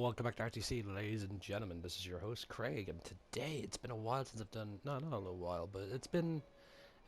welcome back to RTC, ladies and gentlemen. This is your host, Craig, and today it's been a while since I've done, no, not a little while, but it's been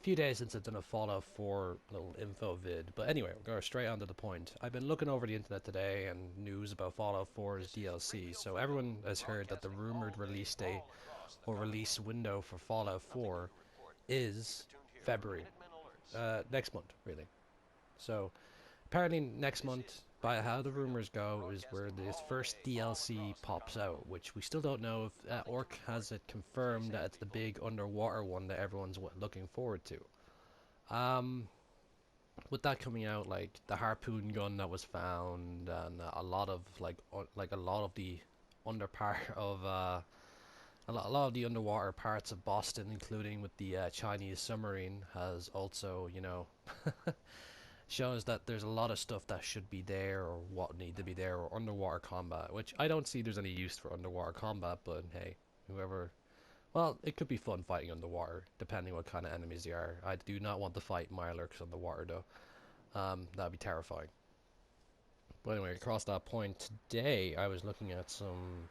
a few days since I've done a Fallout 4 little info vid. But anyway, we're going straight on to the point. I've been looking over the internet today and news about Fallout 4's DLC, so everyone has heard that the rumored release date or release window for Fallout 4 is February, next month, really. So apparently next month, by how the rumors go, is where this first DLC pops out, which we still don't know if Orc has it confirmed that it's the big underwater one that everyone's looking forward to. Um, with that coming out, like the harpoon gun that was found, and a lot of like a lot of the under part of a lot of the underwater parts of Boston, including with the Chinese submarine, has also, shows that there's a lot of stuff that should be there or what need to be there or underwater combat, which I don't see there's any use for underwater combat, but hey, whoever... Well, it could be fun fighting underwater, depending what kind of enemies they are. I do not want to fight Mirelurks underwater, though. That'd be terrifying. But anyway, across that point, today I was looking at some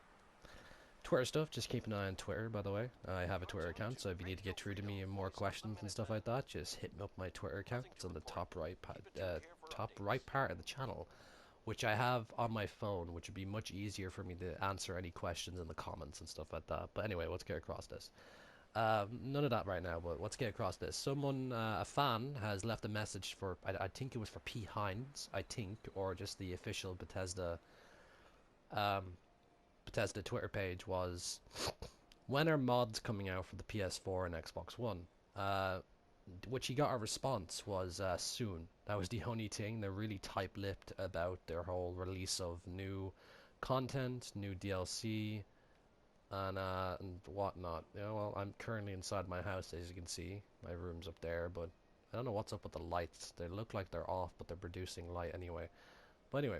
Twitter stuff. Just keep an eye on Twitter, by the way. I have a Twitter account, so if you need to get through to me and more questions and stuff like that, just hit me up my Twitter account. It's on the top right part of the channel, which I have on my phone, which would be much easier for me to answer any questions in the comments and stuff like that. But anyway, let's get across this. None of that right now, but let's get across this. Someone, a fan, has left a message for, I think it was for P. Hines, I think, or just the official Bethesda Twitter page, was, when are mods coming out for the PS4 and Xbox One? Which he got a response was soon. That was the only thing. They're really tight-lipped about their whole release of new content, new DLC, and whatnot. Yeah, well, I'm currently inside my house, as you can see. My room's up there, but I don't know what's up with the lights. They look like they're off, but they're producing light anyway. But anyway,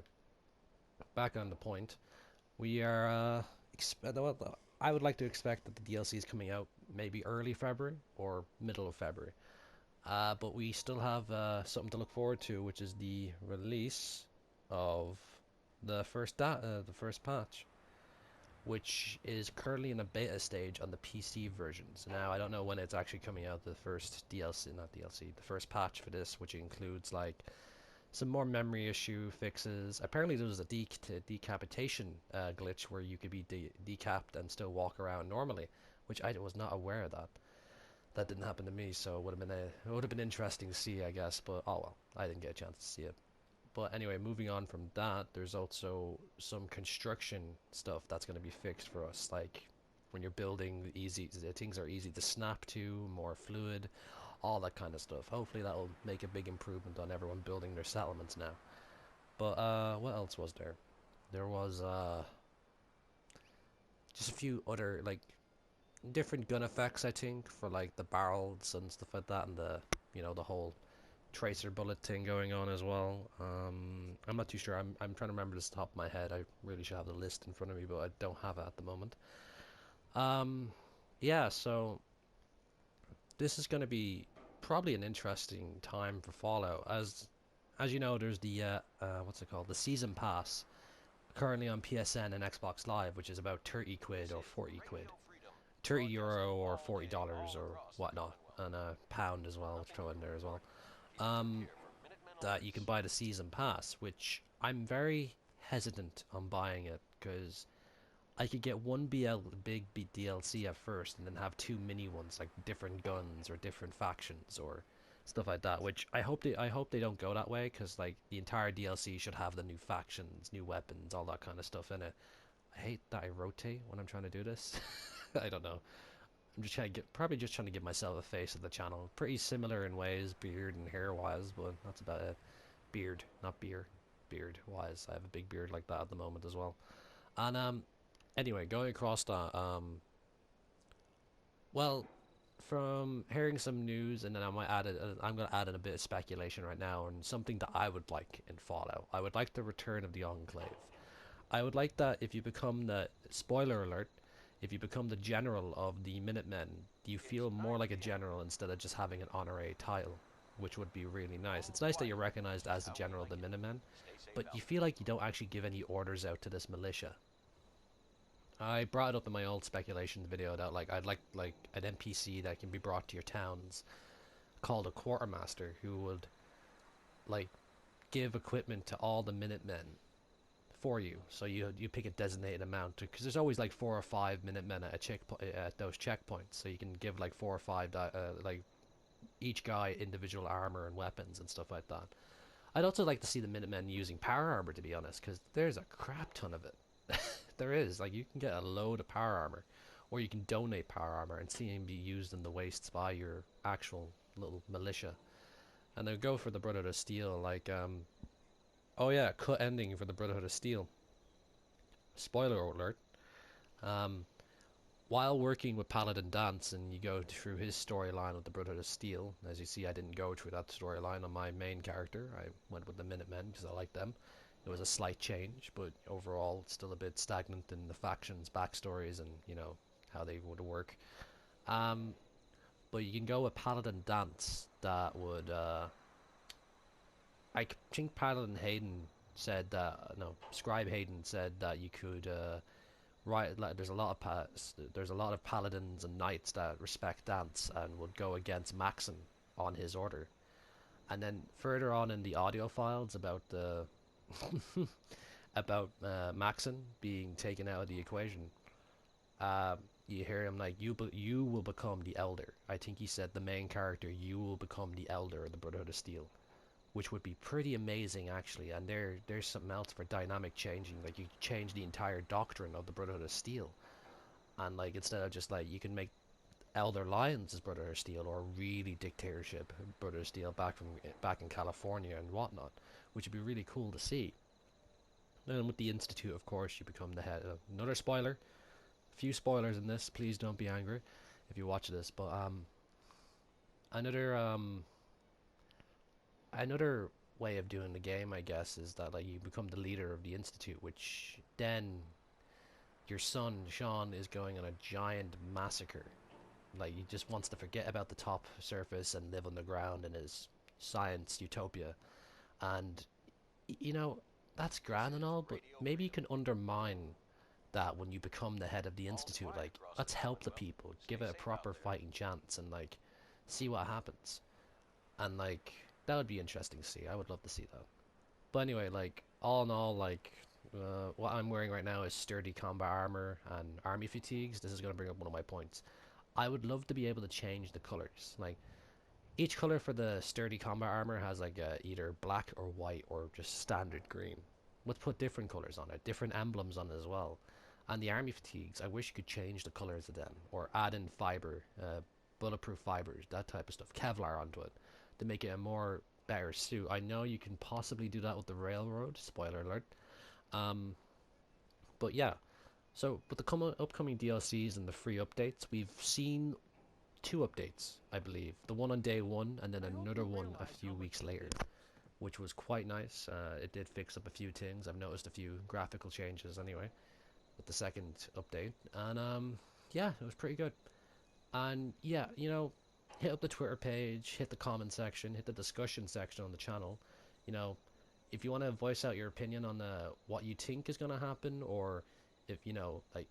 back on the point. We are, I would like to expect that the DLC is coming out maybe early February or middle of February. But we still have something to look forward to, which is the release of the first patch, which is currently in a beta stage on the PC versions. Now, I don't know when it's actually coming out, the first DLC, not DLC, the first patch for this, which includes like some more memory issue fixes. Apparently there was a decapitation glitch where you could be decapped and still walk around normally, which I was not aware of that. That didn't happen to me, so it would have been interesting to see, I guess, but oh well, I didn't get a chance to see it. But anyway, moving on from that, there's also some construction stuff that's going to be fixed for us, like when you're building, things are easy to snap to, more fluid, all that kind of stuff. Hopefully that'll make a big improvement on everyone building their settlements now. But what else was there? There was just a few other like different gun effects, I think, for like the barrels and stuff like that, and the whole tracer bullet thing going on as well. I'm not too sure. I'm trying to remember this top of my head. I really should have the list in front of me, but I don't have it at the moment. Yeah, so this is going to be probably an interesting time for Fallout. As you know, there's the what's it called, the season pass, currently on PSN and Xbox Live, which is about 30 quid or 40 quid, €30 or $40 or whatnot, and a pound as well. Let's throw in there as well. Um, that you can buy the season pass, which I'm very hesitant on buying it because I could get one big DLC at first, and then have two mini ones, like different guns or different factions or stuff like that. Which I hope they don't go that way, because like the entire DLC should have the new factions, new weapons, all that kind of stuff in it. I hate that I rotate when I'm trying to do this. I don't know. I'm just trying to probably just trying to give myself a face of the channel. Pretty similar in ways, beard and hair wise, but that's about it. Beard, not beer. Beard wise, I have a big beard like that at the moment as well. And anyway, going across that, well, from hearing some news, and then I'm gonna add in a bit of speculation right now, and something that I would like in Fallout. I would like the return of the Enclave. I would like that if you become the, spoiler alert, if you become the general of the Minutemen, you feel more like a general instead of just having an honorary title, which would be really nice. It's nice that you're recognized as the general of the Minutemen, but you feel like you don't actually give any orders out to this militia. I brought it up in my old speculations video that like I'd like an NPC that can be brought to your towns called a quartermaster who would like give equipment to all the Minutemen for you. So you pick a designated amount because there's always like 4 or 5 Minutemen at a at those checkpoints. So you can give like 4 or 5 like each guy individual armor and weapons and stuff like that. I'd also like to see the Minutemen using power armor, to be honest, because there's a crap ton of it. There is. Like, you can get a load of power armor, or you can donate power armor and see him be used in the wastes by your actual little militia. And then go for the Brotherhood of Steel, like, oh yeah, cut ending for the Brotherhood of Steel. Spoiler alert. Um, while working with Paladin Dance, and you go through his storyline with the Brotherhood of Steel, as you see, I didn't go through that storyline on my main character. I went with the Minutemen because I like them. It was a slight change, but overall it's still a bit stagnant in the factions' backstories and, you know, how they would work. Um, but you can go with Paladin Dance. That would, I think Paladin Hayden said that, no, Scribe Hayden said that you could, right, like, there's a lot of paladins and knights that respect dance and would go against Maxon on his order. And then further on in the audio files about the about Maxon being taken out of the equation, you hear him like, you will become the elder. I think he said the main character, you will become the elder of the Brotherhood of Steel, which would be pretty amazing actually. And there's something else for dynamic changing, like you change the entire doctrine of the Brotherhood of Steel, and like instead of just like, you can make Elder Lions as Brotherhood of Steel, or really dictatorship Brotherhood of Steel back in California and whatnot, which would be really cool to see. And with the Institute, of course, you become the head of another spoiler. Few spoilers in this, please don't be angry if you watch this, but another another way of doing the game, I guess, is that like you become the leader of the Institute, which then your son Sean is going on a giant massacre. Like, he just wants to forget about the top surface and live on the ground in his science utopia. And you know, that's grand and all, but maybe you can undermine that when you become the head of the Institute. Like, let's help the people, give it a proper fighting chance, and like see what happens. And like, that would be interesting to see. I would love to see that. But anyway, like, all in all, like, what I'm wearing right now is sturdy combat armor and army fatigues. This is going to bring up one of my points. I would love to be able to change the colors. Like, each color for the sturdy combat armor has like either black or white or just standard green. Let's put different colors on it, different emblems on it as well. And the army fatigues, I wish you could change the colors of them, or add in fiber, bulletproof fibers, that type of stuff, Kevlar onto it, to make it a more better suit. I know you can possibly do that with the railroad, spoiler alert. Um, but yeah, so with the upcoming DLCs and the free updates, we've seen 2 updates, I believe. The one on day 1, and then another one a few weeks later, which was quite nice. It did fix up a few things. I've noticed a few graphical changes anyway with the second update, and yeah, it was pretty good. And yeah, you know, hit up the Twitter page, hit the comment section, hit the discussion section on the channel. You know, if you want to voice out your opinion on what you think is going to happen, or if, you know, like,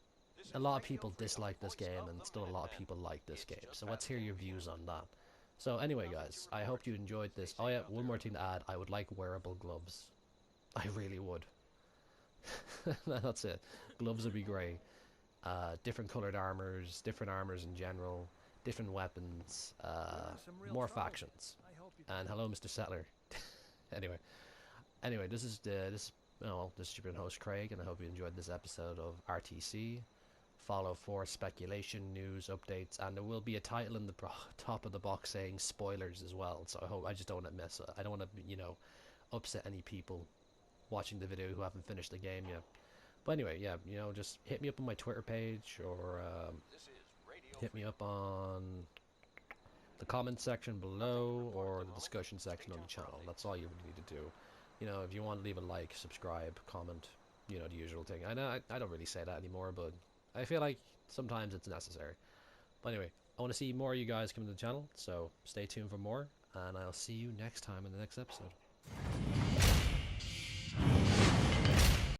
a lot of people dislike this game and still a lot of people like this game, so let's hear your views on that. So anyway, guys, I hope you enjoyed this. Oh yeah, one more thing to add, I would like wearable gloves. I really would. That's it. Gloves would be great. Different colored armors, different armors in general, different weapons, more factions. And hello, Mr. Settler. Anyway, this is this is your host Craig, and I hope you enjoyed this episode of RTC. Follow for speculation, news, updates, and there will be a title in the top of the box saying spoilers as well. So I just don't want to I don't want to, you know, upset any people watching the video who haven't finished the game yet. But anyway, yeah, you know, just hit me up on my Twitter page, or hit me up on the comment section below, or the discussion section on the channel. That's all you need to do. You know, if you want to leave a like, subscribe, comment, you know, the usual thing. I know I don't really say that anymore, but I feel like sometimes it's necessary. But anyway, I want to see more of you guys come to the channel, so stay tuned for more, and I'll see you next time in the next episode.